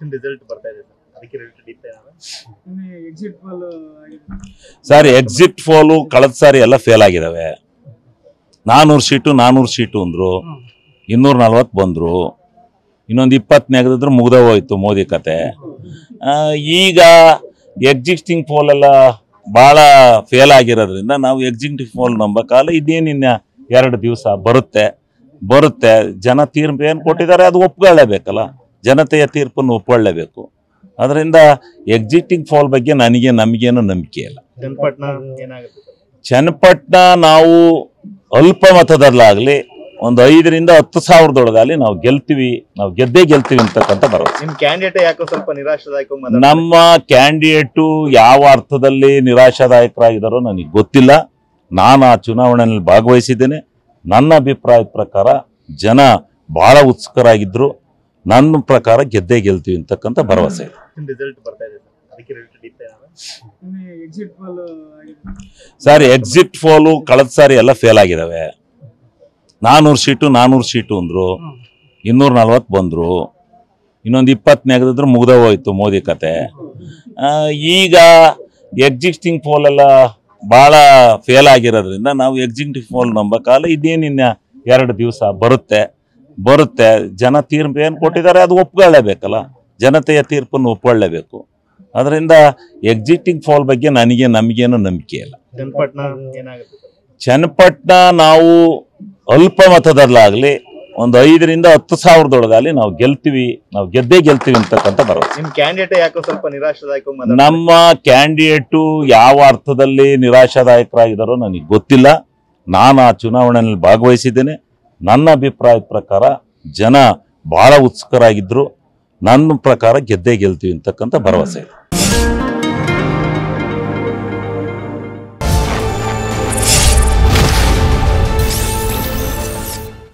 Result ಬರ್ತಾ ಇದೆ ಅದಕ್ಕೆ ರಿಲೇಟೆಡ್ ಇತ್ತು ಎಕ್ಸಿಟ್ ಪೋಲ್ ಸರ್ ಎಕ್ಸಿಟ್ ಪೋಲು ಕಳೆದ ಸಾರಿ ಎಲ್ಲ ಫೇಲ್ ಆಗಿದಾವೆ. 400 ಸೀಟು ಅಂದ್ರು, 240 ಬಂದ್ರು, ಇನ್ನೊಂದು 20 ನೆಗೆದಿದ್ರೆ ಮುಗ್ದ ಹೋಯ್ತು ಮೋದಿ ಕತೆ. ಈಗ ಎಕ್ಸಿಸ್ಟಿಂಗ್ ಪೋಲ್ ಎಲ್ಲ ಭಾಳ ಫೇಲ್ ಆಗಿರೋದ್ರಿಂದ ನಾವು ಎಕ್ಸಿಸ್ಟಿಂಗ್ ಪೋಲ್ ನಂಬಕಾಲ ಇದೇನಿನ್ನ 2 ದಿವಸ ಬರುತ್ತೆ ಜನ ತೀರ್ಪು ಏನು ಕೊಟ್ಟಿದ್ದಾರೆ ಅದು ಒಪ್ಕೊಳ್ಳೇಬೇಕಲ್ಲ, ಜನತೆಯ ತೀರ್ಪನ್ನು ಒಪ್ಕೊಳ್ಳೇಬೇಕು. ಅದರಿಂದ ಎಕ್ಸಿಸ್ಟಿಂಗ್ ಪೋಲ್ ಬಗ್ಗೆ ನಮಗೇನು ನಂಬಿಕೆ ಇಲ್ಲ. ಚನ್ನಪಟ್ಟಣ ನಾವು ಅಲ್ಪ ಮತದಲ್ಲಾಗಲಿ ಒಂದು 5ರಿಂದ 10 ಸಾವಿರದೊಳಗಾಗಲಿ ನಾವು ಗೆದ್ದೇ ಗೆಲ್ತೀವಿ ಅಂತಕ್ಕಂಥ ಭರವಸೆ. ನಿಮ್ಮ ಕ್ಯಾಂಡಿಡೇಟ್ ಯಾಕೋ ಸ್ವಲ್ಪ ನಿರಾಶಾದಾಯಕ ನಮ್ಮ ಕ್ಯಾಂಡಿಡೇಟು ಯಾವ ಅರ್ಥದಲ್ಲಿ ನಿರಾಶಾದಾಯಕರಾಗಿದ್ದಾರೋ ನನಗೆ ಗೊತ್ತಿಲ್ಲ. ನಾನು ಆ ಚುನಾವಣೆಯಲ್ಲಿ ಭಾಗವಹಿಸಿದ್ದೇನೆ. ನನ್ನ ಅಭಿಪ್ರಾಯದ ಪ್ರಕಾರ ಜನ ಬಹಳ ಉತ್ಸುಕರಾಗಿದ್ರು. ನನ್ನ ಪ್ರಕಾರ ಗೆದ್ದೇ ಗೆಲ್ತೀವಿ ಅಂತಕ್ಕಂಥ ಭರವಸೆ ಇದೆ. ರಿಸಲ್ಟ್ ಬರ್ತಾ ಇದೆ ಅದಕ್ಕೆ ರಿಲೇಟೆಡ್ ಇತ್ತು ಎಕ್ಸಿಟ್ ಪೋಲ್ ಸರ್ ಎಕ್ಸಿಟ್ ಪೋಲು ಕಳೆದ ಸಾರಿ ಎಲ್ಲ ಫೇಲ್ ಆಗಿದಾವೆ. 400 ಸೀಟು ಅಂದ್ರು, 240 ಬಂದ್ರು, ಇನ್ನೊಂದು 20 ನೆಗೆದಿದ್ರೆ ಮುಗ್ದ ಹೋಯ್ತು ಮೋದಿ ಕತೆ. ಈಗ ಎಕ್ಸಿಸ್ಟಿಂಗ್ ಪೋಲ್ ಎಲ್ಲ ಭಾಳ ಫೇಲ್ ಆಗಿರೋದ್ರಿಂದ ನಾವು ಎಕ್ಸಿಸ್ಟಿಂಗ್ ಪೋಲ್ ನಂಬಕಾಲ ಇದೇನಿನ್ನ 2 ದಿವಸ ಬರುತ್ತೆ ಜನ ತೀರ್ಪು ಏನು ಕೊಟ್ಟಿದ್ದಾರೆ ಅದು ಒಪ್ಕೊಳ್ಳೇಬೇಕಲ್ಲ, ಜನತೆಯ ತೀರ್ಪನ್ನು ಒಪ್ಕೊಳ್ಳೇಬೇಕು. ಅದರಿಂದ ಎಕ್ಸಿಸ್ಟಿಂಗ್ ಪೋಲ್ ಬಗ್ಗೆ ನಮಗೇನು ನಂಬಿಕೆ ಇಲ್ಲ. ಚನ್ನಪಟ್ಟಣ ನಾವು ಅಲ್ಪ ಮತದಲ್ಲಾಗಲಿ ಒಂದು 5ರಿಂದ 10 ಸಾವಿರದೊಳಗಾಗಲಿ ನಾವು ಗೆದ್ದೇ ಗೆಲ್ತೀವಿ ಅಂತಕ್ಕಂಥ ಭರವಸೆ. ನಿಮ್ಮ ಕ್ಯಾಂಡಿಡೇಟ್ ಯಾಕೋ ಸ್ವಲ್ಪ ನಿರಾಶಾದಾಯಕ ನಮ್ಮ ಕ್ಯಾಂಡಿಡೇಟು ಯಾವ ಅರ್ಥದಲ್ಲಿ ನಿರಾಶಾದಾಯಕರಾಗಿದ್ದಾರೋ ನನಗೆ ಗೊತ್ತಿಲ್ಲ. ನಾನು ಆ ಚುನಾವಣೆಯಲ್ಲಿ ಭಾಗವಹಿಸಿದ್ದೇನೆ. ನನ್ನ ಅಭಿಪ್ರಾಯದ ಪ್ರಕಾರ ಜನ ಬಹಳ ಉತ್ಸುಕರಾಗಿದ್ರು. ನನ್ನ ಪ್ರಕಾರ ಗೆದ್ದೇ ಗೆಲ್ತೀವಿ ಅಂತಕ್ಕಂಥ ಭರವಸೆ ಇದೆ.